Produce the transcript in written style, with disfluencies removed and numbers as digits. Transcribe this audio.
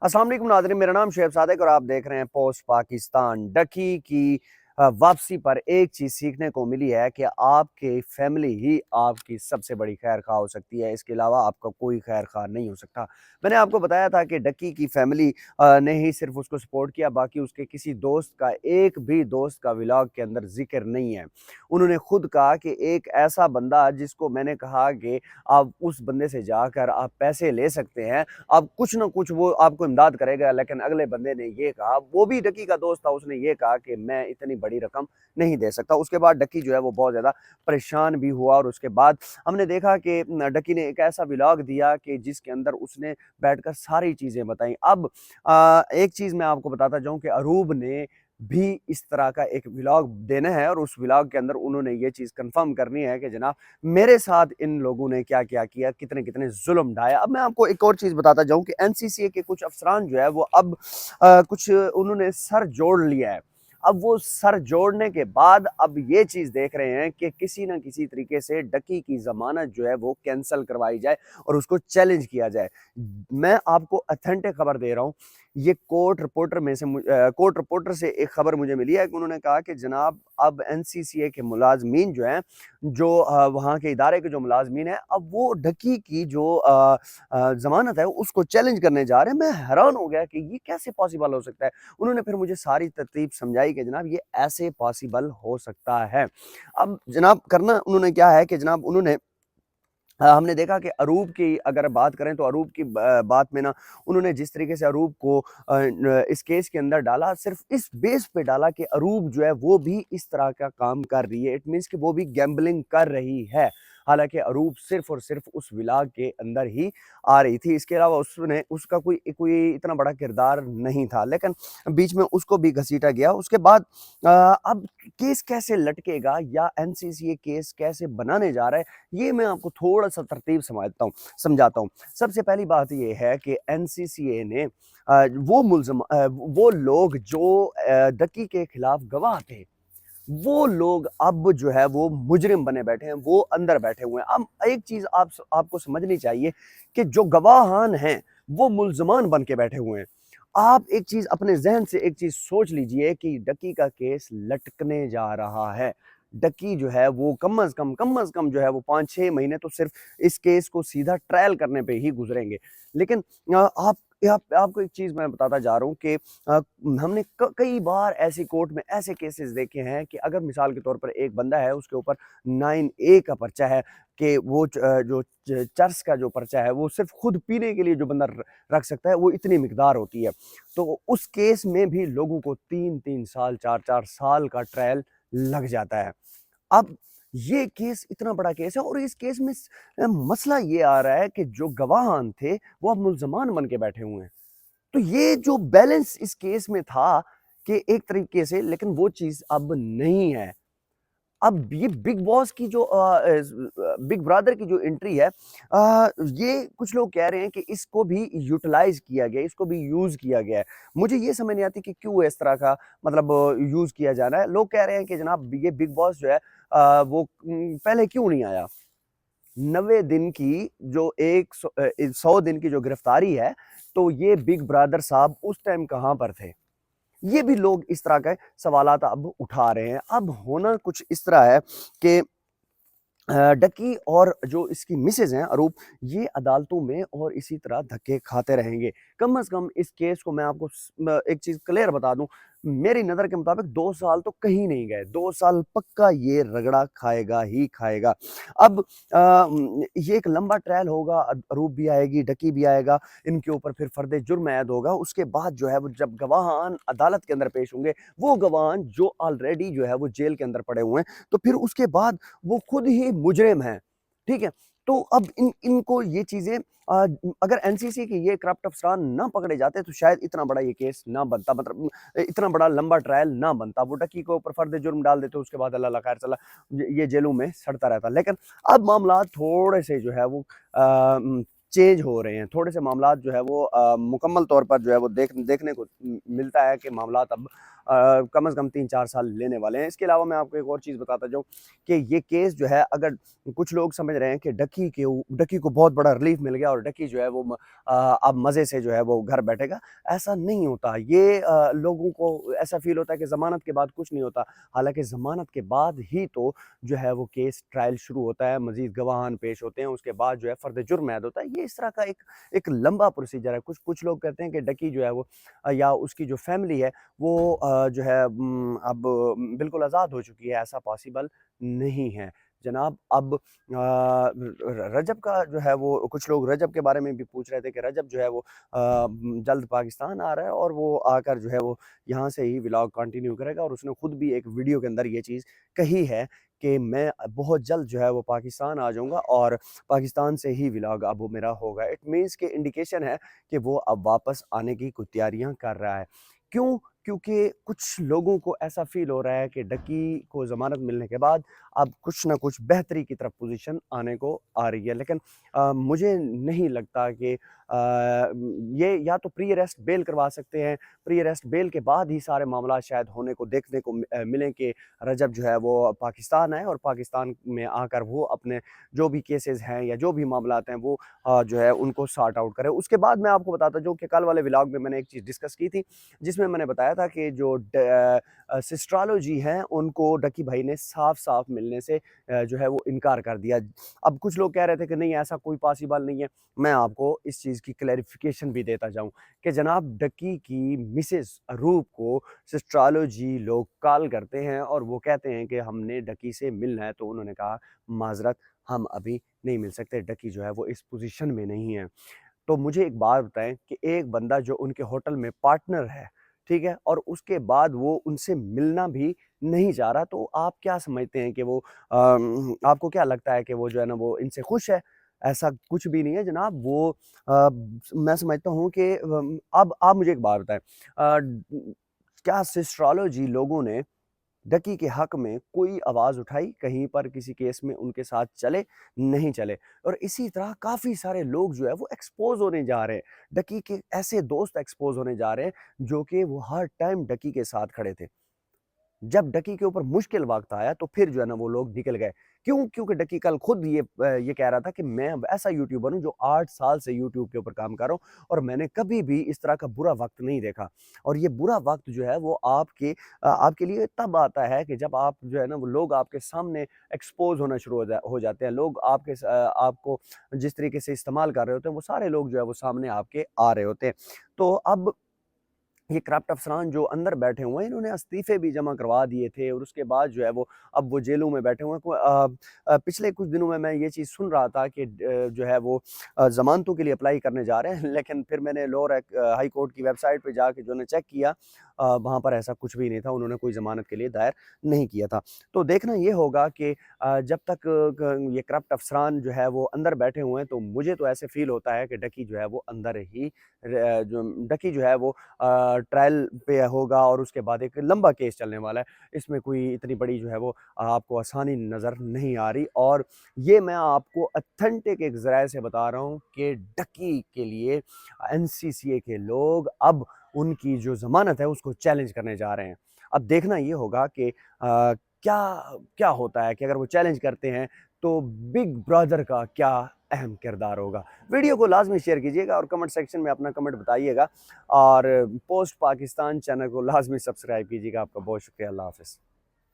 अस्सलाम वालेकुम नाज़रीन, मेरा नाम शुएब सादिक और आप देख रहे हैं पोस्ट पाकिस्तान। डकी की वापसी पर एक चीज़ सीखने को मिली है कि आपकी फैमिली ही आपकी सबसे बड़ी खैर खा हो सकती है, इसके अलावा आपका कोई खैर खा नहीं हो सकता। मैंने आपको बताया था कि डकी की फैमिली ने ही सिर्फ उसको सपोर्ट किया, बाकी उसके किसी दोस्त का, एक भी दोस्त का व्लॉग के अंदर ज़िक्र नहीं है। उन्होंने खुद कहा कि एक ऐसा बंदा जिसको मैंने कहा कि आप उस बंदे से जाकर आप पैसे ले सकते हैं, अब कुछ ना कुछ वो आपको इमदाद करेगा, लेकिन अगले बंदे ने ये कहा, वो भी डकी का दोस्त था, उसने ये कहा कि मैं इतनी बड़ी रकम नहीं दे सकता। उसके बाद डकी जो है वो बहुत ज़्यादा परेशान भी हुआ और उसके बाद हमने देखा कि डकी ने एक ऐसा व्लॉग दिया कि जिसके अंदर उसने बैठकर सारी चीज़ें बताई। अब एक चीज़ मैं आपको बताता जाऊँ कि अरूब ने भी इस तरह का एक व्लॉग देना है और उस व्लॉग के अंदर उन्होंने ये चीज़ कन्फर्म करनी है कि जनाब मेरे साथ इन लोगों ने क्या-क्या किया, कितने-कितने ज़ुल्म ढाया। अब मैं आपको एक और चीज़ बताता जाऊँ कि एनसीसीए के कुछ अफ़सरान जो है वो अब कुछ उन्होंने सर जोड़ लिया है। अब वो सर जोड़ने के बाद अब ये चीज़ देख रहे हैं कि किसी न किसी तरीके से डकी की ज़मानत जो है वो कैंसल करवाई जाए और उसको चैलेंज किया जाए। मैं आपको ऑथेंटिक खबर दे रहा हूँ। ये कोर्ट रिपोर्टर से एक खबर मुझे मिली है कि उन्होंने कहा कि जनाब अब एनसीसीए के मुलाज़मीन जो हैं, जो वहाँ के इदारे के जो मुलाज़मीन हैं, अब वो डकी की जो ज़मानत है उसको चैलेंज करने जा रहे हैं। मैं हैरान हो गया कि ये कैसे पॉसिबल हो सकता है। उन्होंने फिर मुझे सारी तरतीब समझाई कि जनाब ये ऐसे पॉसिबल हो सकता है। अब जनाब करना उन्होंने क्या है कि जनाब उन्होंने हमने देखा कि अरूब की अगर बात करें तो अरूब की बात में ना उन्होंने जिस तरीके से अरूब को इस केस के अंदर डाला, सिर्फ इस बेस पे डाला कि अरूब जो है वो भी इस तरह का काम कर रही है। इट मीन्स कि वो भी गैम्बलिंग कर रही है। हालांकि अरूब सिर्फ और सिर्फ उस विलाग के अंदर ही आ रही थी, इसके अलावा उसने उसका कोई कोई इतना बड़ा किरदार नहीं था, लेकिन बीच में उसको भी घसीटा गया। उसके बाद अब केस कैसे लटकेगा या एनसीसी केस कैसे बनाने जा रहा है, ये मैं आपको थोड़ा-सा तरतीब समझाता हूँ। सबसे पहली बात ये है कि एनसीसीए ने वो लोग जो डकी के खिलाफ गवाह थे, वो लोग अब जो है वो मुजरिम बने बैठे हैं, वो अंदर बैठे हुए हैं। अब एक चीज़ आपको समझनी चाहिए कि जो गवाहान हैं, वो मुल्ज़मान बन के बैठे हुए हैं। आप एक चीज़ अपने ज़हन से एक चीज़ सोच लीजिए कि डकी का केस लटकने जा रहा है। डकी जो है वो कम अज़ कम जो है वो 5-6 महीने तो सिर्फ़ इस केस को सीधा ट्रायल करने पे ही गुज़रेंगे। लेकिन आपको एक चीज़ मैं बताता जा रहा हूँ कि हमने कई बार ऐसी कोर्ट में ऐसे केसेस देखे हैं कि अगर मिसाल के तौर पर एक बंदा है, उसके ऊपर 9A का पर्चा है कि वो जो चर्स का जो पर्चा है वो सिर्फ खुद पीने के लिए जो बंदा रख सकता है वो इतनी मिकदार होती है। तो उस केस में भी लोगों को 3-3 साल 4-4 साल का ट्रायल लग जाता है। अब ये केस इतना बड़ा केस है और इस केस में मसला ये आ रहा है कि जो गवाहान थे वो अब मुल्जमान बन के बैठे हुए हैं। तो ये जो बैलेंस इस केस में था कि एक तरीके से, लेकिन वो चीज़ अब नहीं है। अब ये बिग बॉस की जो बिग ब्रदर की जो एंट्री है, ये कुछ लोग कह रहे हैं कि इसको भी यूटिलाइज़ किया गया है, इसको भी यूज़ किया गया है। मुझे ये समझ नहीं आती कि क्यों इस तरह का मतलब यूज़ किया जा रहा है। लोग कह रहे हैं कि जनाब ये बिग बॉस जो है वो पहले क्यों नहीं आया? 90 दिन की जो 100 दिन की जो गिरफ्तारी है, तो ये बिग ब्रदर साहब उस टाइम कहाँ पर थे? ये भी लोग इस तरह के सवालात अब उठा रहे हैं। अब होना कुछ इस तरह है कि डकी और जो इसकी मिसेज़ हैं अरूप, ये अदालतों में और इसी तरह धक्के खाते रहेंगे। कम से कम इस केस को मैं आपको एक चीज़ क्लियर बता दूँ, मेरी नज़र के मुताबिक 2 साल तो कहीं नहीं गए, 2 साल पक्का ये रगड़ा खाएगा ही खाएगा। अब ये एक लंबा ट्रायल होगा, अरूप भी आएगी, डकी भी आएगा, इनके ऊपर फिर फर्द जुर्म ऐद होगा। उसके बाद जो है वो जब गवाहान अदालत के अंदर पेश होंगे, वो गवाहान जो ऑलरेडी जो है वो जेल के अंदर पड़े हुए हैं, तो फिर उसके बाद वो खुद ही मुजरिम हैं, ठीक है? तो अब इनको ये चीज़ें अगर एनसीसी के ये करप्ट अफ़सरान ना पकड़े जाते तो शायद इतना बड़ा ये केस ना बनता, मतलब इतना बड़ा लंबा ट्रायल ना बनता। वो डकी को ऊपर फर्द जुर्म डाल देते, उसके बाद अल्लाह खैर चला ये जेलों में सड़ता रहता। लेकिन अब मामला थोड़े से जो है वो चेंज हो रहे हैं, थोड़े से मामलात जो है वो मुकम्मल तौर पर जो है वो देखने को मिलता है कि मामलात अब कम से कम 3-4 साल लेने वाले हैं। इसके अलावा मैं आपको एक और चीज़ बताता जाऊँ कि ये केस जो है, अगर कुछ लोग समझ रहे हैं कि डकी को बहुत बड़ा रिलीफ मिल गया और डकी जो है वो अब मज़े से जो है वो घर बैठेगा, ऐसा नहीं होता। ये लोगों को ऐसा फ़ील होता है कि ज़मानत के बाद कुछ नहीं होता, हालाँकि ज़मानत के बाद ही तो जो है वो केस ट्रायल शुरू होता है, मज़ीद गवाहान पेश होते हैं, उसके बाद जो है फ़र्द जुर्म ऐद होता है। ये इस तरह का एक लंबा प्रोसीजर है। कुछ लोग कहते हैं कि डकी जो है वो या उसकी जो फ़ैमिली है वो जो है अब बिल्कुल आज़ाद हो चुकी है, ऐसा पॉसिबल नहीं है। जनाब अब रजब का जो है वो, कुछ लोग रजब के बारे में भी पूछ रहे थे कि रजब जो है वो जल्द पाकिस्तान आ रहा है और वो आकर जो है वो यहाँ से ही व्लॉग कंटिन्यू करेगा, और उसने खुद भी एक वीडियो के अंदर ये चीज़ कही है कि मैं बहुत जल्द जो है वो पाकिस्तान आ जाऊँगा और पाकिस्तान से ही व्लॉग अब वो मेरा होगा। इट मीन्स कि इंडिकेशन है कि वो अब वापस आने की कुछ तैयारियाँ कर रहा है। क्यों? क्योंकि कुछ लोगों को ऐसा फ़ील हो रहा है कि डकी को ज़मानत मिलने के बाद अब कुछ न कुछ बेहतरी की तरफ पोज़ीशन आने को आ रही है। लेकिन मुझे नहीं लगता कि ये या तो प्री अरेस्ट बेल करवा सकते हैं, प्री अरेस्ट बेल के बाद ही सारे मामला शायद होने को देखने को मिलें कि रजब जो है वो पाकिस्तान आए और पाकिस्तान में आकर वो अपने जो भी केसेज़ हैं या जो भी मामलात हैं वो जो है उनको सॉर्ट आउट करें। उसके बाद मैं आपको बताता जाऊँ कि कल वाले व्लॉग में मैंने एक चीज़ डिस्कस की थी, जिसमें मैंने बताया था कि जो सिस्ट्रोलॉजी हैं उनको डकी भाई ने साफ-साफ मिलने से जो है वो इनकार कर दिया। अब कुछ लोग कह रहे थे कि नहीं, ऐसा कोई पॉसिबल नहीं है। मैं आपको इस चीज़ की क्लैरिफ़िकेशन भी देता जाऊँ कि जनाब डकी की मिसेज़ रूप को सिस्ट्रोलॉजी लोग कॉल करते हैं और वो कहते हैं कि हमने डकी से मिलना है, तो उन्होंने कहा माज़रत, हम अभी नहीं मिल सकते, डकी जो है वो इस पोज़ीशन में नहीं है। तो मुझे एक बात बताएँ कि एक बंदा जो उनके होटल में पार्टनर है, ठीक है? और उसके बाद वो उनसे मिलना भी नहीं चाह रहा, तो आप क्या समझते हैं कि वो आपको क्या लगता है कि वो जो है ना वो इनसे खुश है? ऐसा कुछ भी नहीं है जनाब। वो मैं समझता हूँ कि अब आप मुझे एक बात बताएँ, क्या सिस्ट्रोलॉजी लोगों ने डकी के हक में कोई आवाज़ उठाई कहीं पर किसी केस में उनके साथ चले? नहीं चले। और इसी तरह काफ़ी सारे लोग जो है वो एक्सपोज़ होने जा रहे हैं। डकी के ऐसे दोस्त एक्सपोज़ होने जा रहे हैं जो कि वो हर टाइम डकी के साथ खड़े थे। जब डकी के ऊपर मुश्किल वक़्त आया तो फिर जो है ना वो लोग निकल गए। क्यों? क्योंकि डकी कल खुद ये कह रहा था कि मैं अब ऐसा यूट्यूबर हूँ जो 8 साल से यूट्यूब के ऊपर काम कर रहा हूँ और मैंने कभी भी इस तरह का बुरा वक़्त नहीं देखा। और ये बुरा वक़्त जो है वो आपके लिए तब आता है कि जब आप जो है ना वो लोग आपके सामने एक्सपोज़ होना शुरू हो जाते हैं। लोग आपको जिस तरीके से इस्तेमाल कर रहे होते हैं, वो सारे लोग जो है वो सामने आपके आ रहे होते हैं। तो अब ये करप्ट अफ़सरान जो अंदर बैठे हुए हैं, इन्होंने इस्तीफ़े भी जमा करवा दिए थे और उसके बाद जो है वो अब वो जेलों में बैठे हुए हैं। पिछले कुछ दिनों में मैं ये चीज़ सुन रहा था कि जो है वो ज़मानतों के लिए अप्लाई करने जा रहे हैं, लेकिन फिर मैंने हाई कोर्ट की वेबसाइट पे जाके जो है ना चेक किया, वहाँ पर ऐसा कुछ भी नहीं था, उन्होंने कोई ज़मानत के लिए दायर नहीं किया था। तो देखना ये होगा कि जब तक ये करप्ट अफ़सरान जो है वो अंदर बैठे हुए हैं, तो मुझे तो ऐसे फ़ील होता है कि डकी जो है वो अंदर ही जो डकी जो है वो ट्रायल पे होगा और उसके बाद एक लंबा केस चलने वाला है। इसमें कोई इतनी बड़ी जो है वो आपको आसानी नज़र नहीं आ रही, और ये मैं आपको ऑथेंटिक एक ज़राए से बता रहा हूँ कि डकी के लिए एनसीसीए के लोग अब उनकी जो ज़मानत है उसको चैलेंज करने जा रहे हैं। अब देखना ये होगा कि क्या क्या होता है कि अगर वो चैलेंज करते हैं तो बिग ब्रदर का क्या अहम किरदार होगा। वीडियो को लाज़मी शेयर कीजिएगा और कमेंट सेक्शन में अपना कमेंट बताइएगा, और पोस्ट पाकिस्तान चैनल को लाज़मी सब्सक्राइब कीजिएगा। आपका बहुत शुक्रिया। अल्लाह हाफ़िज़।